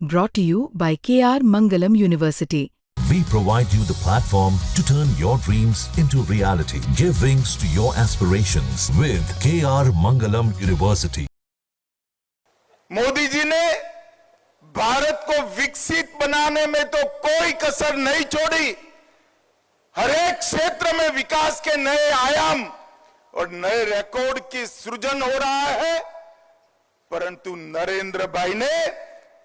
Brought to you by KR Mangalam University. We provide you the platform to turn your dreams into reality. Give wings to your aspirations with KR Mangalam University. Modi ji ने भारत को विकसित बनाने में तो कोई कसर नहीं छोड़ी। हर एक क्षेत्र में विकास के नए आयाम और नए रिकॉर्ड की सृजन हो रहा है, परंतु नरेंद्र भाई ने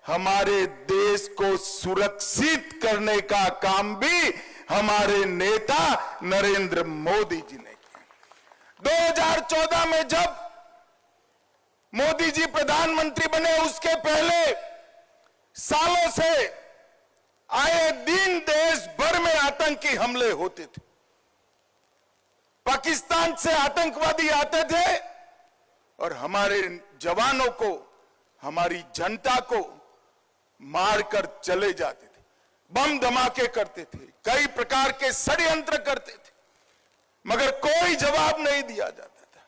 हमारे देश को सुरक्षित करने का काम भी हमारे नेता नरेंद्र मोदी जी ने किया। 2014 में जब मोदी जी प्रधानमंत्री बने, उसके पहले सालों से आए दिन देश भर में आतंकी हमले होते थे। पाकिस्तान से आतंकवादी आते थे और हमारे जवानों को, हमारी जनता को मारकर चले जाते थे, बम धमाके करते थे, कई प्रकार के षड्यंत्र करते थे, मगर कोई जवाब नहीं दिया जाता था।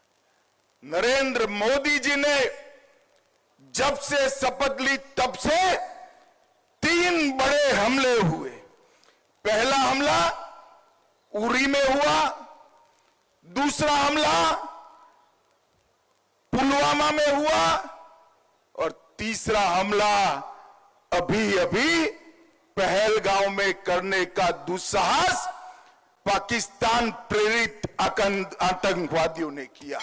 नरेंद्र मोदी जी ने जब से शपथ ली तब से 3 बड़े हमले हुए। पहला हमला उरी में हुआ, दूसरा हमला पुलवामा में हुआ और तीसरा हमला अभी पहलगांव में करने का दुस्साहस पाकिस्तान प्रेरित आतंकवादियों ने किया।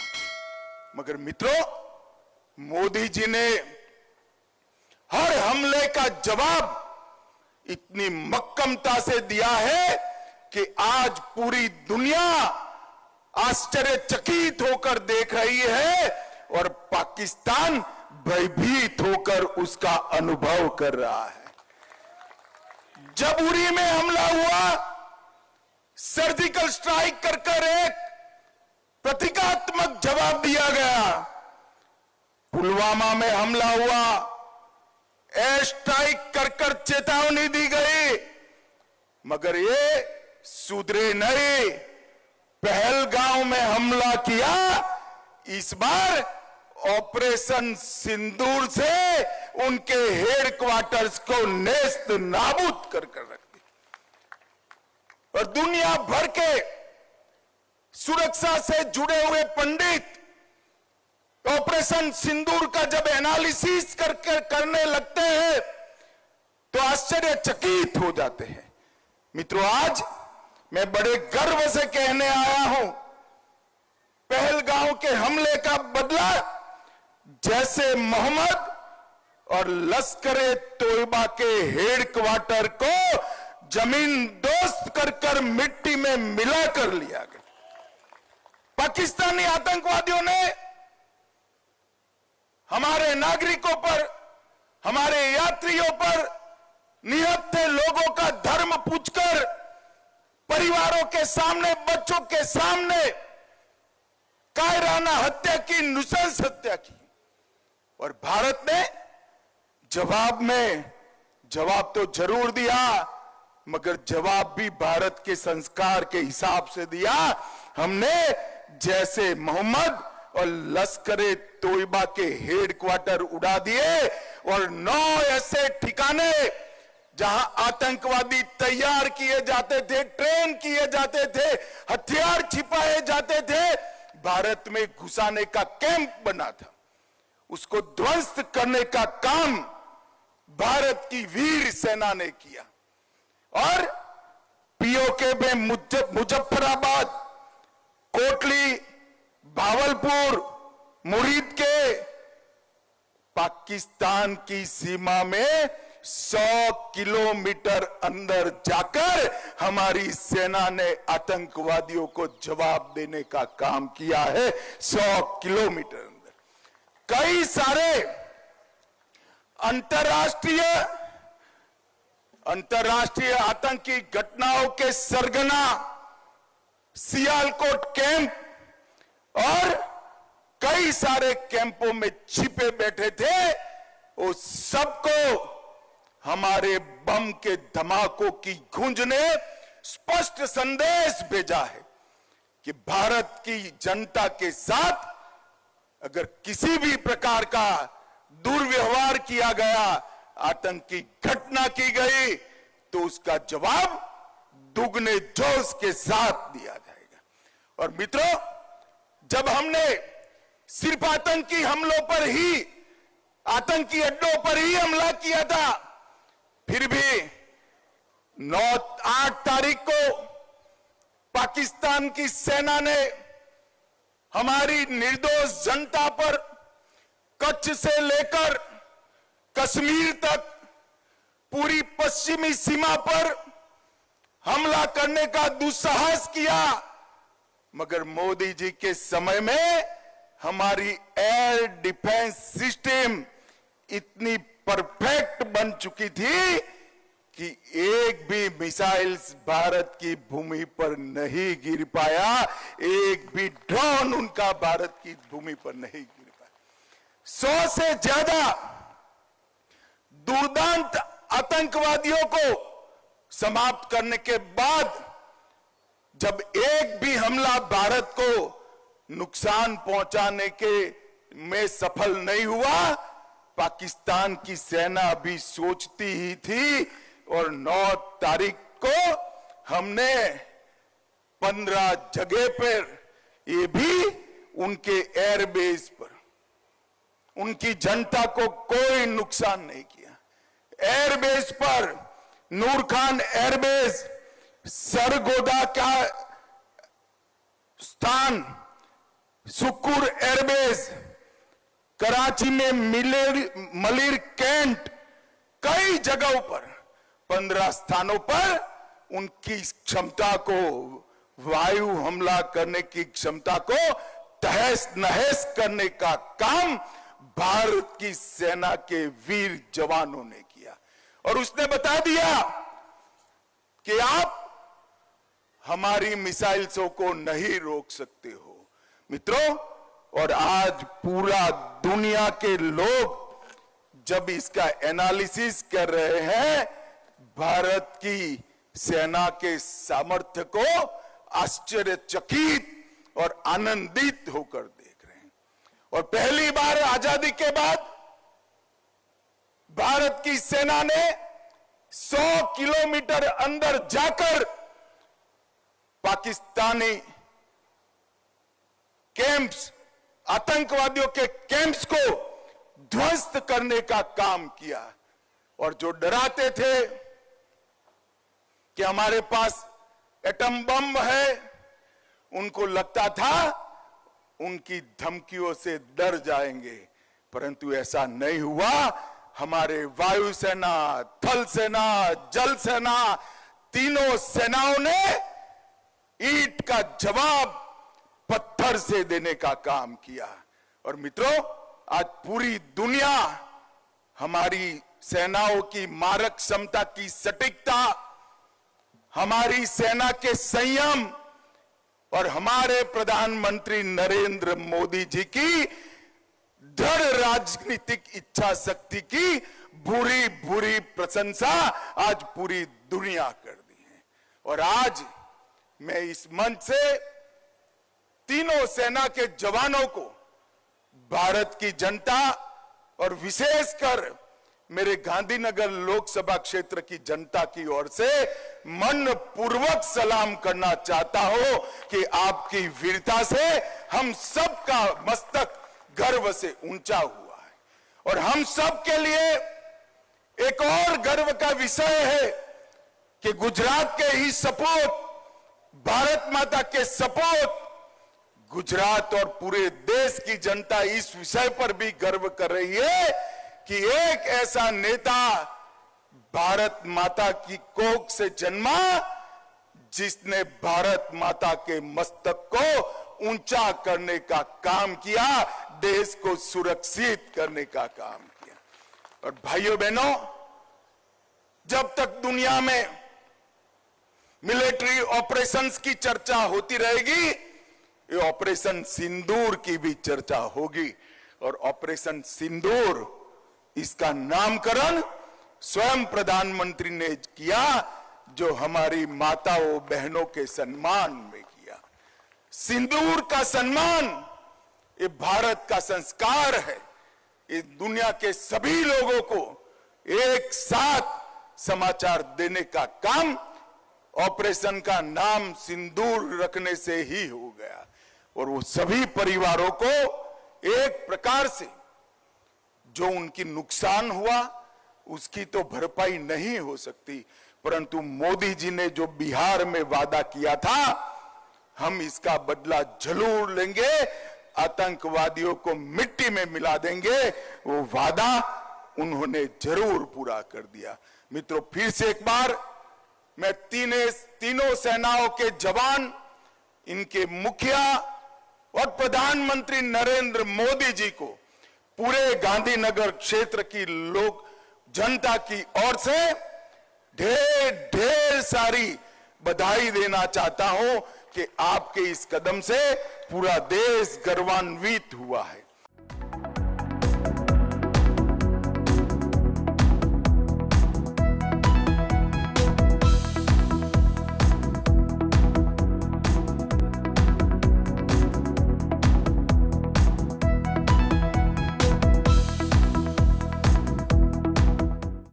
मगर मित्रों, मोदी जी ने हर हमले का जवाब इतनी मक्कमता से दिया है कि आज पूरी दुनिया आश्चर्यचकित होकर देख रही है और पाकिस्तान भयभीत होकर उसका अनुभव कर रहा है। जब उरी में हमला हुआ, सर्जिकल स्ट्राइक कर एक प्रतीकात्मक जवाब दिया गया। पुलवामा में हमला हुआ, एयर स्ट्राइक कर चेतावनी दी गई, मगर ये सुधरे नहीं। पहलगांव में हमला किया, इस बार ऑपरेशन सिंदूर से उनके हेडक्वार्टर्स को नेस्त नाबूद कर रख दी। और दुनिया भर के सुरक्षा से जुड़े हुए पंडित ऑपरेशन सिंदूर का जब एनालिसिस करने लगते हैं तो आश्चर्यचकित हो जाते हैं। मित्रों, आज मैं बड़े गर्व से कहने आया हूं, पहलगांव के हमले का बदला जैसे मोहम्मद और लश्कर-ए तोयबा के हेडक्वार्टर को जमीन दोस्त कर मिट्टी में मिला कर लिया गया। पाकिस्तानी आतंकवादियों ने हमारे नागरिकों पर, हमारे यात्रियों पर, निहत्थे लोगों का धर्म पूछकर, परिवारों के सामने, बच्चों के सामने कायराना हत्या की, नृशंस हत्या की। और भारत ने जवाब तो जरूर दिया, मगर जवाब भी भारत के संस्कार के हिसाब से दिया। हमने जैसे मोहम्मद और लश्कर-ए तोयबा के हेडक्वार्टर उड़ा दिए और 9 ऐसे ठिकाने जहां आतंकवादी तैयार किए जाते थे, ट्रेन किए जाते थे, हथियार छिपाए जाते थे, भारत में घुसाने का कैंप बना था, उसको ध्वस्त करने का काम भारत की वीर सेना ने किया। और पीओके में मुजफ्फराबाद, कोटली, भावलपुर, मुरीद के पाकिस्तान की सीमा में 100 किलोमीटर अंदर जाकर हमारी सेना ने आतंकवादियों को जवाब देने का काम किया है। 100 किलोमीटर अंदर कई सारे अंतरराष्ट्रीय आतंकी घटनाओं के सरगना सियालकोट कैंप और कई सारे कैंपों में छिपे बैठे थे, वो सबको हमारे बम के धमाकों की गूंज ने स्पष्ट संदेश भेजा है कि भारत की जनता के साथ अगर किसी भी प्रकार का दुर्व्यवहार किया गया, आतंकी घटना की गई तो उसका जवाब दुगने जोश के साथ दिया जाएगा। और मित्रों, जब हमने सिर्फ आतंकी हमलों पर ही, आतंकी अड्डों पर ही हमला किया था, फिर भी 8 तारीख को पाकिस्तान की सेना ने हमारी निर्दोष जनता पर कच्छ से लेकर कश्मीर तक पूरी पश्चिमी सीमा पर हमला करने का दुस्साहस किया। मगर मोदी जी के समय में हमारी एयर डिफेंस सिस्टम इतनी परफेक्ट बन चुकी थी कि एक भी मिसाइल्स भारत की भूमि पर नहीं गिर पाया, एक भी ड्रोन उनका भारत की भूमि पर नहीं गिर पाया। 100 से ज्यादा दुर्दांत आतंकवादियों को समाप्त करने के बाद जब एक भी हमला भारत को नुकसान पहुंचाने के में सफल नहीं हुआ, पाकिस्तान की सेना अभी सोचती ही थी। और 9 तारीख को हमने 15 जगह पर, ये भी उनके एयरबेस पर, उनकी जनता को कोई नुकसान नहीं किया। एयरबेस पर नूर खान एयरबेस, सरगोदा का स्थान, सुकुर एयरबेस, कराची में मलिर कैंट, कई जगहों पर 15 स्थानों पर उनकी क्षमता को, वायु हमला करने की क्षमता को तहस नहस करने का काम भारत की सेना के वीर जवानों ने किया। और उसने बता दिया कि आप हमारी मिसाइल्सों को नहीं रोक सकते हो। मित्रों, और आज पूरा दुनिया के लोग जब इसका एनालिसिस कर रहे हैं, भारत की सेना के सामर्थ्य को आश्चर्यचकित और आनंदित होकर देख रहे हैं। और पहली बार आजादी के बाद भारत की सेना ने 100 किलोमीटर अंदर जाकर पाकिस्तानी कैंप्स, आतंकवादियों के कैंप्स को ध्वस्त करने का काम किया। और जो डराते थे कि हमारे पास एटम बम है, उनको लगता था उनकी धमकियों से डर जाएंगे, परंतु ऐसा नहीं हुआ। हमारे वायुसेना, थल सेना, जल सेना, तीनों सेनाओं ने ईंट का जवाब पत्थर से देने का काम किया। और मित्रों, आज पूरी दुनिया हमारी सेनाओं की मारक क्षमता की सटीकता, हमारी सेना के संयम और हमारे प्रधानमंत्री नरेंद्र मोदी जी की दृढ़ राजनीतिक इच्छा शक्ति की बुरी बुरी प्रशंसा आज पूरी दुनिया कर दी है। और आज मैं इस मंच से तीनों सेना के जवानों को, भारत की जनता और विशेषकर मेरे गांधीनगर लोकसभा क्षेत्र की जनता की ओर से मन पूर्वक सलाम करना चाहता हूं कि आपकी वीरता से हम सबका मस्तक गर्व से ऊंचा हुआ है। और हम सब के लिए एक और गर्व का विषय है कि गुजरात के ही सपूत, भारत माता के सपूत, गुजरात और पूरे देश की जनता इस विषय पर भी गर्व कर रही है कि एक ऐसा नेता भारत माता की कोख से जन्मा जिसने भारत माता के मस्तक को ऊंचा करने का काम किया, देश को सुरक्षित करने का काम किया। और भाइयों बहनों, जब तक दुनिया में मिलिट्री ऑपरेशंस की चर्चा होती रहेगी, ये ऑपरेशन सिंदूर की भी चर्चा होगी। और ऑपरेशन सिंदूर, इसका नामकरण स्वयं प्रधानमंत्री ने किया, जो हमारी माताओं बहनों के सम्मान में किया। सिंदूर का सम्मान ये भारत का संस्कार है। ये दुनिया के सभी लोगों को एक साथ समाचार देने का काम ऑपरेशन का नाम सिंदूर रखने से ही हो गया। और वो सभी परिवारों को एक प्रकार से जो उनकी नुकसान हुआ उसकी तो भरपाई नहीं हो सकती, परंतु मोदी जी ने जो बिहार में वादा किया था, हम इसका बदला जरूर लेंगे, आतंकवादियों को मिट्टी में मिला देंगे, वो वादा उन्होंने जरूर पूरा कर दिया। मित्रों, फिर से एक बार मैं तीनों सेनाओं के जवान, इनके मुखिया और प्रधानमंत्री नरेंद्र मोदी जी को पूरे गांधीनगर क्षेत्र की लोग जनता की ओर से ढेर ढेर सारी बधाई देना चाहता हूं कि आपके इस कदम से पूरा देश गर्वान्वित हुआ है।